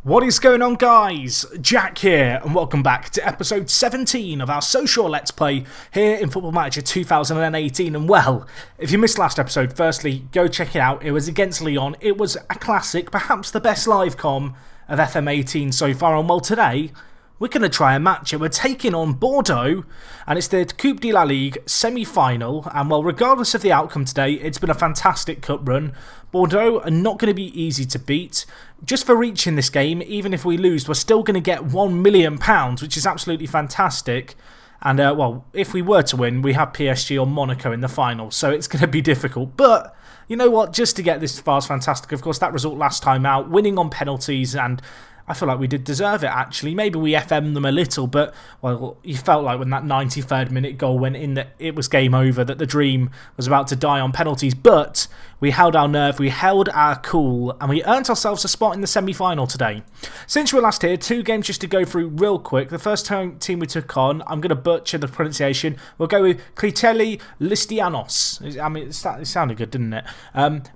What is going on, guys? Jack here, and welcome back to episode 17 of our social Let's Play here in Football Manager 2018. And well, if you missed last episode, firstly, go check it out. It was against Lyon. It was a classic, perhaps the best live com of FM18 so far. And well, today, we're going to try a match. We're taking on Bordeaux, and it's the Coupe de la Ligue semi-final. And well, regardless of the outcome today, it's been a fantastic cup run. Bordeaux are not going to be easy to beat. Just for reaching this game, even if we lose, we're still going to get £1 million, which is absolutely fantastic. And well, if we were to win, we have PSG or Monaco in the final, so it's going to be difficult. But you know what? Just to get this far is fantastic. Of course, that result last time out, winning on penalties, and I feel like we did deserve it, actually. Maybe we FM'd them a little, but, well, you felt like when that 93rd minute goal went in that it was game over, that the dream was about to die on penalties. But we held our nerve, we held our cool, and we earned ourselves a spot in the semi-final today. Since we were last here, 2 games just to go through real quick. The first team we took on, I'm going to butcher the pronunciation. We'll go with Critelli Listianos. I mean, it sounded good, didn't it?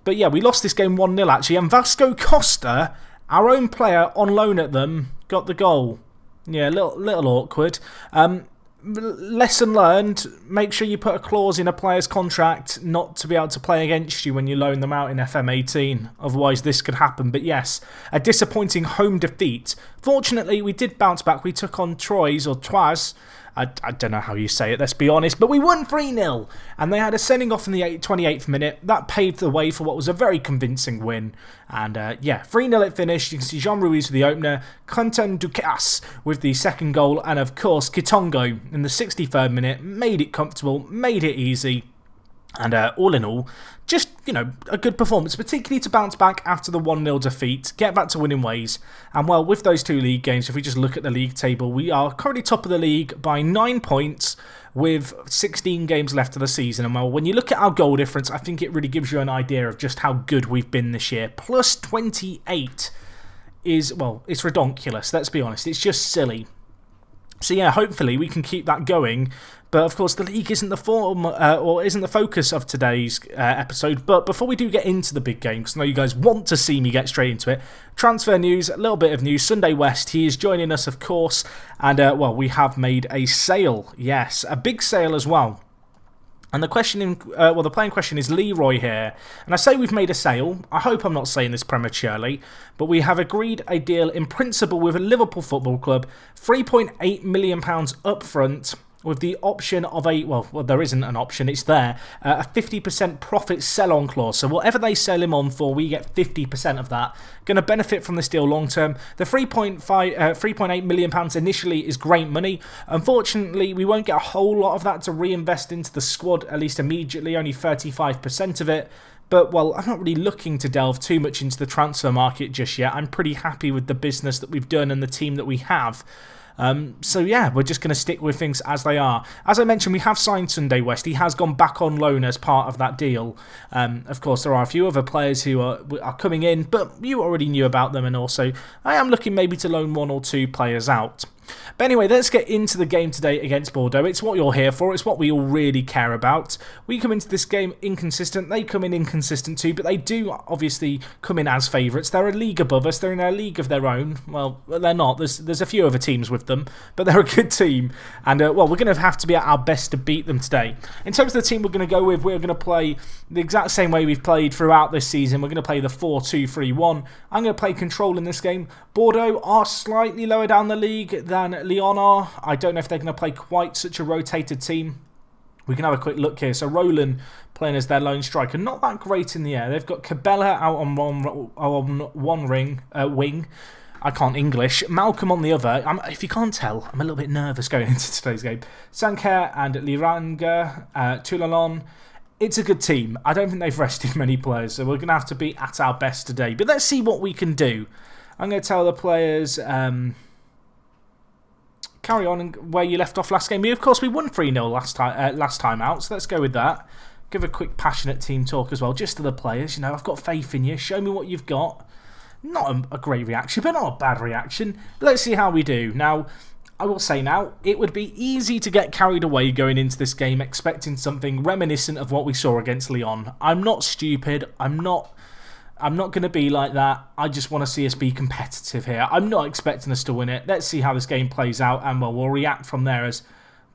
But yeah, we lost this game 1-0, actually, and Vasco Costa, our own player on loan at them, got the goal. Yeah, a little awkward. Lesson learned, make sure you put a clause in a player's contract not to be able to play against you when you loan them out in FM18. Otherwise, this could happen. But yes, a disappointing home defeat. Fortunately, we did bounce back. We took on Troyes, or Troyes. I don't know how you say it, let's be honest, but we won 3-0, and they had a sending off in the 28th minute. That paved the way for what was a very convincing win, and yeah, 3-0 it finished. You can see Jean Ruiz with the opener, Quentin Ducasse with the second goal, and of course Kitongo in the 63rd minute made it comfortable, made it easy. And all in all, just, you know, a good performance, particularly to bounce back after the 1-0 defeat, get back to winning ways. And well, with those 2 league games, if we just look at the league table, we are currently top of the league by 9 points with 16 games left of the season. And well, when you look at our goal difference, I think it really gives you an idea of just how good we've been this year. Plus 28 is, well, it's ridiculous, let's be honest. It's just silly. So yeah, hopefully we can keep that going. But of course, the league isn't the form or isn't the focus of today's episode. But before we do get into the big game, because I know you guys want to see me get straight into it, transfer news, a little bit of news. Sunday West, he is joining us, of course, and well, we have made a sale. Yes, a big sale as well. And the question, well, the playing question is Leroy here. And I say we've made a sale. I hope I'm not saying this prematurely. But we have agreed a deal in principle with a Liverpool Football Club. £3.8 million up front, with the option of a, well, there isn't an option, it's there, a 50% profit sell-on clause. So whatever they sell him on for, we get 50% of that. Going to benefit from this deal long term. The £3.8 million initially is great money. Unfortunately, we won't get a whole lot of that to reinvest into the squad, at least immediately, only 35% of it. But, well, I'm not really looking to delve too much into the transfer market just yet. I'm pretty happy with the business that we've done and the team that we have. So yeah, we're just going to stick with things as they are. As I mentioned, we have signed Sunday West. He has gone back on loan as part of that deal. Of course, there are a few other players who are coming in, but you already knew about them, and also I am looking maybe to loan 1 or 2 players out. But anyway, let's get into the game today against Bordeaux. It's what you're here for. It's what we all really care about. We come into this game inconsistent. They come in inconsistent too, but they do obviously come in as favourites. They're a league above us. They're in a league of their own. Well, they're not. There's a few other teams with them, but they're a good team. And, well, we're going to have to be at our best to beat them today. In terms of the team we're going to go with, we're going to play the exact same way we've played throughout this season. We're going to play the 4-2-3-1. I'm going to play control in this game. Bordeaux are slightly lower down the league than Lyon are. I don't know if they're going to play quite such a rotated team. We can have a quick look here. So Roland playing as their lone striker. Not that great in the air. They've got Cabela out on one wing. I can't English. Malcolm on the other. If you can't tell, I'm a little bit nervous going into today's game. Sanker and Liranga, Toulalon. It's a good team. I don't think they've rested many players, so we're going to have to be at our best today. But let's see what we can do. I'm going to tell the players, carry on where you left off last game. Of course, we won 3-0 last time out, so let's go with that. Give a quick passionate team talk as well, just to the players. You know, I've got faith in you. Show me what you've got. Not a great reaction, but not a bad reaction. Let's see how we do. Now, I will say now, it would be easy to get carried away going into this game expecting something reminiscent of what we saw against Lyon. I'm not stupid. I'm I'm not going to be like that. I just want to see us be competitive here. I'm not expecting us to win it. Let's see how this game plays out, and well, we'll react from there as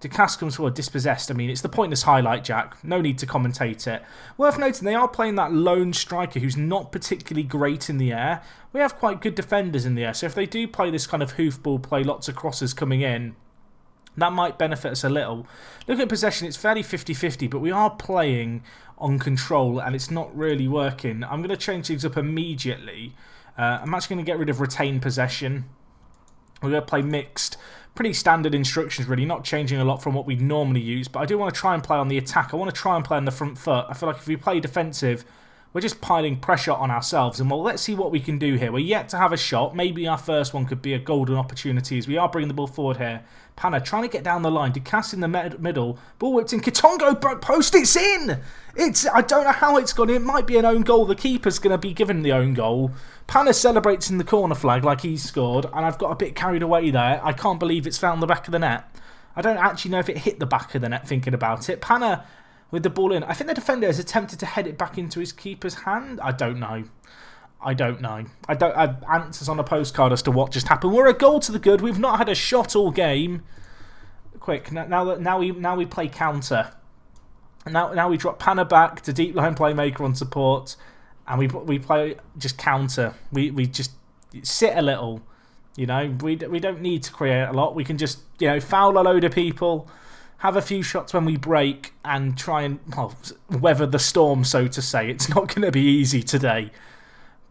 Ducasse comes forward, dispossessed. I mean, it's the pointless highlight, Jack. No need to commentate it. Worth noting, they are playing that lone striker who's not particularly great in the air. We have quite good defenders in the air, so if they do play this kind of hoofball play, lots of crosses coming in, that might benefit us a little. Looking at possession, it's fairly 50-50, but we are playing on control, and it's not really working. I'm going to change things up immediately. I'm actually going to get rid of retained possession. We're going to play mixed. Pretty standard instructions, really, not changing a lot from what we'd normally use, but I do want to try and play on the attack. I want to try and play on the front foot. I feel like if we play defensive, we're just piling pressure on ourselves, and well, let's see what we can do here. We're yet to have a shot. Maybe our first one could be a golden opportunity as we are bringing the ball forward here. Panna trying to get down the line. Ducasse in the middle. Ball whipped in. Kitongo broke post. It's in! I don't know how it's gone in. It might be an own goal. The keeper's going to be given the own goal. Panna celebrates in the corner flag like he's scored, and I've got a bit carried away there. I can't believe it's found the back of the net. I don't actually know if it hit the back of the net thinking about it. Panna with the ball in. I think the defender has attempted to head it back into his keeper's hand. I don't know. I have answers on a postcard as to what just happened. We're a goal to the good. We've not had a shot all game. Quick, now we play counter. Now we drop Panna back to deep line playmaker on support, and we play just counter. We just sit a little. You know, we don't need to create a lot. We can just, you know, foul a load of people, have a few shots when we break, and try and, well, weather the storm, so to say. It's not going to be easy today.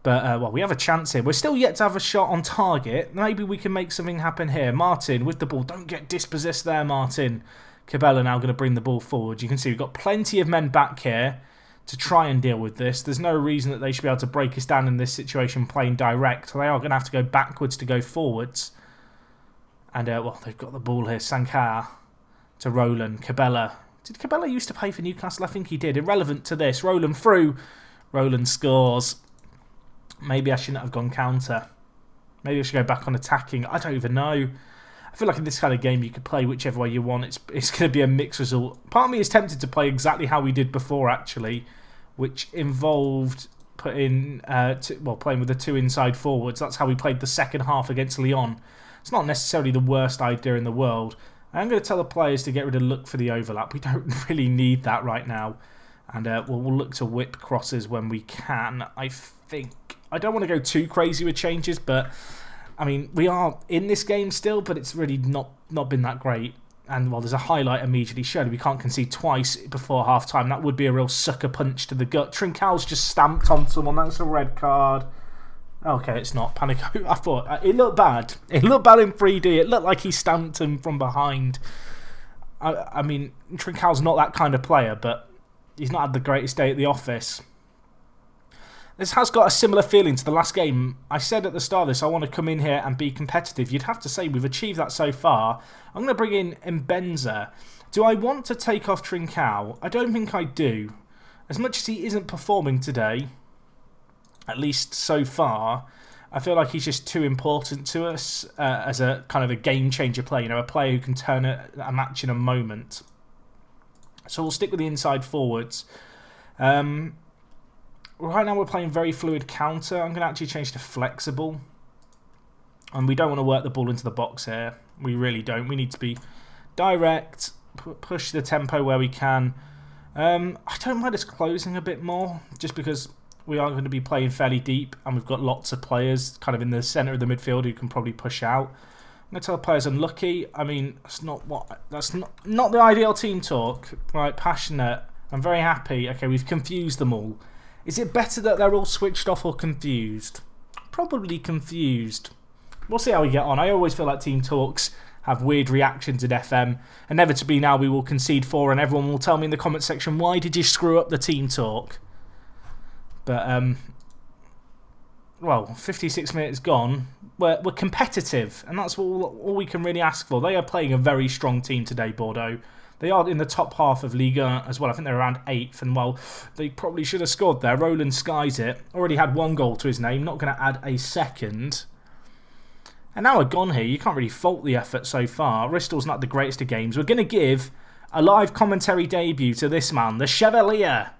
But, well, we have a chance here. We're still yet to have a shot on target. Maybe we can make something happen here. Martin with the ball. Don't get dispossessed there, Martin. Cabela now going to bring the ball forward. You can see we've got plenty of men back here to try and deal with this. There's no reason that they should be able to break us down in this situation playing direct. They are going to have to go backwards to go forwards. And, well, they've got the ball here. Sankar to Roland. Cabela. Did Cabela used to play for Newcastle? I think he did. Irrelevant to this. Roland through. Roland scores. Maybe I shouldn't have gone counter. Maybe I should go back on attacking. I don't even know. I feel like in this kind of game you could play whichever way you want. It's going to be a mixed result. Part of me is tempted to play exactly how we did before, actually, which involved playing with the two inside forwards. That's how we played the second half against Lyon. It's not necessarily the worst idea in the world. I'm going to tell the players to get rid of look for the overlap. We don't really need that right now. And we'll look to whip crosses when we can, I think. I don't want to go too crazy with changes, but I mean, we are in this game still, but it's really not been that great. And while there's a highlight immediately, surely we can't concede twice before half-time. That would be a real sucker punch to the gut. Trincão's just stamped on someone. That's a red card. Okay, it's not. Panico. I thought it looked bad. It looked bad in 3D. It looked like he stamped him from behind. I mean, Trincão's not that kind of player, but he's not had the greatest day at the office. This has got a similar feeling to the last game. I said at the start of this, I want to come in here and be competitive. You'd have to say we've achieved that so far. I'm going to bring in Mbenza. Do I want to take off Trincão? I don't think I do. As much as he isn't performing today, at least so far, I feel like he's just too important to us as a kind of a game-changer player. You know, a player who can turn a match in a moment. So we'll stick with the inside forwards. Right now we're playing very fluid counter. I'm going to actually change to flexible. And we don't want to work the ball into the box here. We really don't. We need to be direct, push the tempo where we can. I don't mind us closing a bit more, just because we are going to be playing fairly deep and we've got lots of players kind of in the centre of the midfield who can probably push out. I'm going to tell the players unlucky. I mean, that's not the ideal team talk. Right, passionate. I'm very happy. Okay, we've confused them all. Is it better that they're all switched off or confused? Probably confused. We'll see how we get on. I always feel like team talks have weird reactions in FM. Inevitably now we will concede 4 and everyone will tell me in the comment section, why did you screw up the team talk? But, well, 56 minutes gone. We're competitive, and that's all we can really ask for. They are playing a very strong team today, Bordeaux. They are in the top half of Ligue 1 as well. I think they're around 8th, and well, they probably should have scored there. Roland skies it. Already had 1 goal to his name. Not going to add a second. And now we're gone here. You can't really fault the effort so far. Bristol's not the greatest of games. We're going to give a live commentary debut to this man, the Chevalier.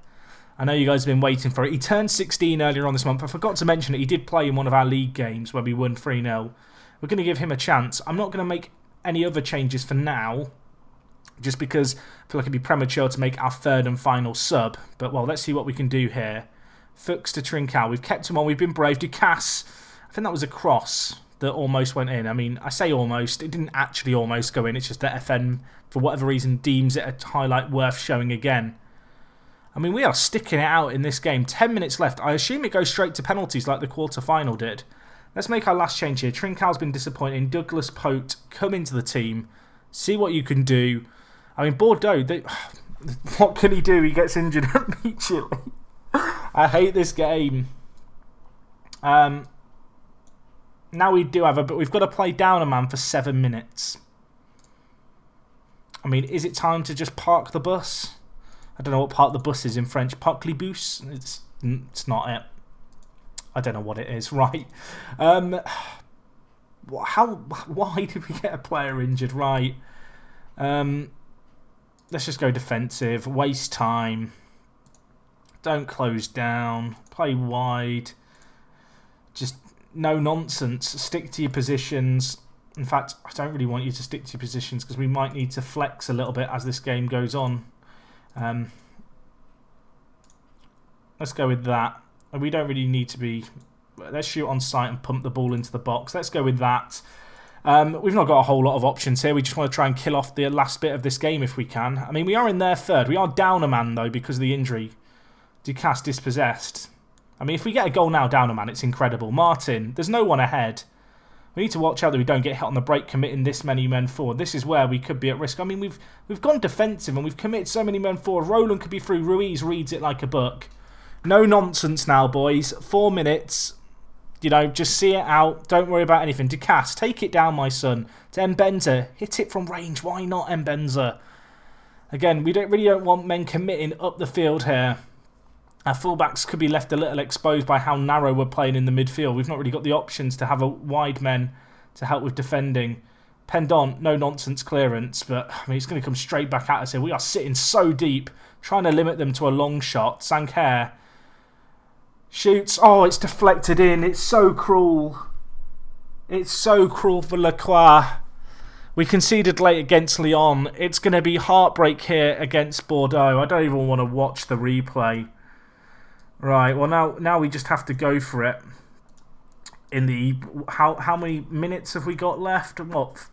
I know you guys have been waiting for it. He turned 16 earlier on this month. I forgot to mention it. He did play in one of our league games where we won 3-0. We're going to give him a chance. I'm not going to make any other changes for now, just because I feel like it'd be premature to make our third and final sub. But, well, let's see what we can do here. Fuchs to Trincao. We've kept him on. We've been brave. Ducasse. I think that was a cross that almost went in. I mean, I say almost. It didn't actually almost go in. It's just that FN, for whatever reason, deems it a highlight worth showing again. I mean, we are sticking it out in this game. 10 minutes left. I assume it goes straight to penalties like the quarter-final did. Let's make our last change here. Trincao's been disappointing. Douglas Pote, come into the team. See what you can do. I mean, Bordeaux, what can he do? He gets injured immediately. I hate this game. Now we do have but we've got to play down a man for 7 minutes. I mean, is it time to just park the bus? I don't know what park the bus is in French. Park les bus? It's not it. I don't know what it is. Right. Why did we get a player injured? Right. Let's just go defensive. Waste time. Don't close down. Play wide. Just no nonsense. Stick to your positions. In fact, I don't really want you to stick to your positions because we might need to flex a little bit as this game goes on. Let's go with that. We don't really need to be... Let's shoot on sight and pump the ball into the box. Let's go with that. We've not got a whole lot of options here. We just want to try and kill off the last bit of this game if we can. I mean, we are in their third. We are down a man, though, because of the injury. Ducasse dispossessed. I mean, if we get a goal now down a man, it's incredible. Martin, there's no one ahead. We need to watch out that we don't get hit on the break committing this many men forward. This is where we could be at risk. I mean, we've gone defensive and we've committed so many men forward. Roland could be through. Ruiz reads it like a book. No nonsense now, boys. 4 minutes. You know, just see it out. Don't worry about anything. Ducasse, take it down, my son. To Mbenza. Hit it from range. Why not Mbenza? Again, we really don't want men committing up the field here. Our fullbacks could be left a little exposed by how narrow we're playing in the midfield. We've not really got the options to have a wide men to help with defending. Pendant, no nonsense clearance, but I mean, it's going to come straight back at us here. We are sitting so deep, trying to limit them to a long shot. Sanker shoots. Oh, it's deflected in. It's so cruel. It's so cruel for Lacroix. We conceded late against Lyon. It's going to be heartbreak here against Bordeaux. I don't even want to watch the replay. Right, well now we just have to go for it. In the how many minutes have we got left? What,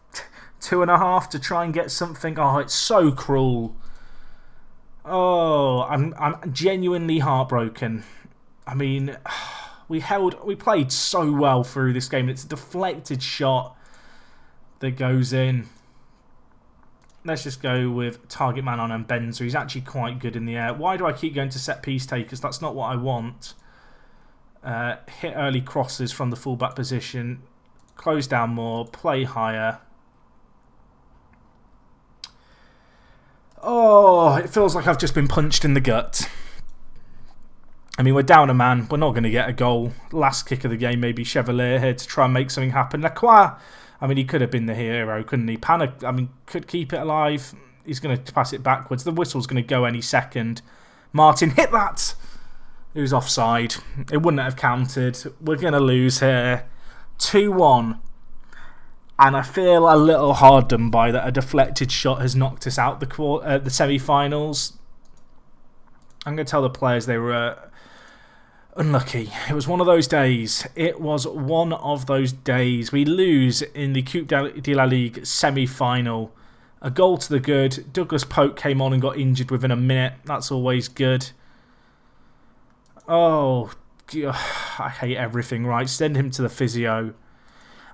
2.5 to try and get something? Oh, it's so cruel. Oh, I'm genuinely heartbroken. I mean, we played so well through this game. It's a deflected shot that goes in. Let's just go with target man on Mbenza. He's actually quite good in the air. Why do I keep going to set piece takers? That's not what I want. Hit early crosses from the fullback position. Close down more. Play higher. Oh, it feels like I've just been punched in the gut. I mean, we're down a man. We're not going to get a goal. Last kick of the game, maybe Chevalier here to try and make something happen. Lacroix. I mean, he could have been the hero, couldn't he? Panic, I mean, could keep it alive. He's going to pass it backwards. The whistle's going to go any second. Martin, hit that! It was offside. It wouldn't have counted. We're going to lose here. 2-1. And I feel a little hard done by that. A deflected shot has knocked us out the semi-finals. I'm going to tell the players they were... unlucky. It was one of those days. It was one of those days. We lose in the Coupe de la Ligue semi-final. A goal to the good. Douglas Pote came on and got injured within a minute. That's always good. Oh, I hate everything, right? Send him to the physio.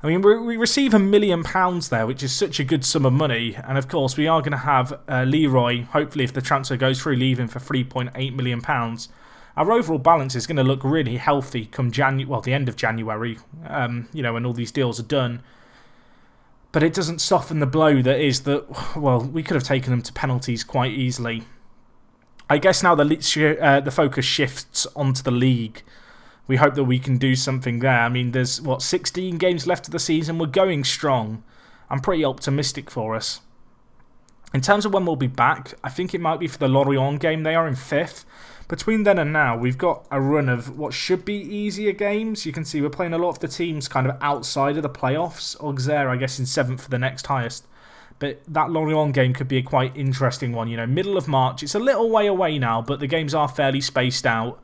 I mean, we receive £1 million there, which is such a good sum of money. And of course, we are going to have Leroy, hopefully if the transfer goes through, leaving for £3.8 million. Our overall balance is going to look really healthy come the end of January, you know, when all these deals are done. But it doesn't soften the blow that is that, well, we could have taken them to penalties quite easily. I guess now the focus shifts onto the league. We hope that we can do something there. I mean, there's, 16 games left of the season. We're going strong. I'm pretty optimistic for us. In terms of when we'll be back, I think it might be for the Lorient game. They are in 5th. Between then and now, we've got a run of what should be easier games. You can see we're playing a lot of the teams kind of outside of the playoffs. Auxerre, I guess, in 7th for the next highest. But that Lorient game could be a quite interesting one. You know, middle of March. It's a little way away now, but the games are fairly spaced out.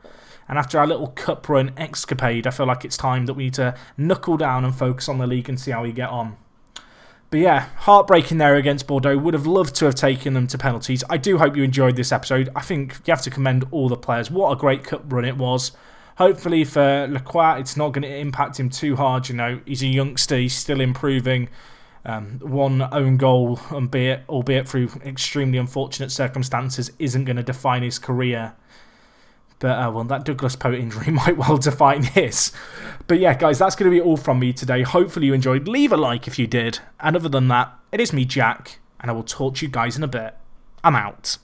And after our little cup run escapade, I feel like it's time that we need to knuckle down and focus on the league and see how we get on. But yeah, heartbreaking there against Bordeaux. Would have loved to have taken them to penalties. I do hope you enjoyed this episode. I think you have to commend all the players. What a great cup run it was. Hopefully for Lacroix, it's not going to impact him too hard. You know, he's a youngster. He's still improving. One own goal, albeit through extremely unfortunate circumstances, isn't going to define his career. But, well, that Douglas Pope injury might well define his. But yeah, guys, that's going to be all from me today. Hopefully you enjoyed. Leave a like if you did. And other than that, it is me, Jack, and I will talk to you guys in a bit. I'm out.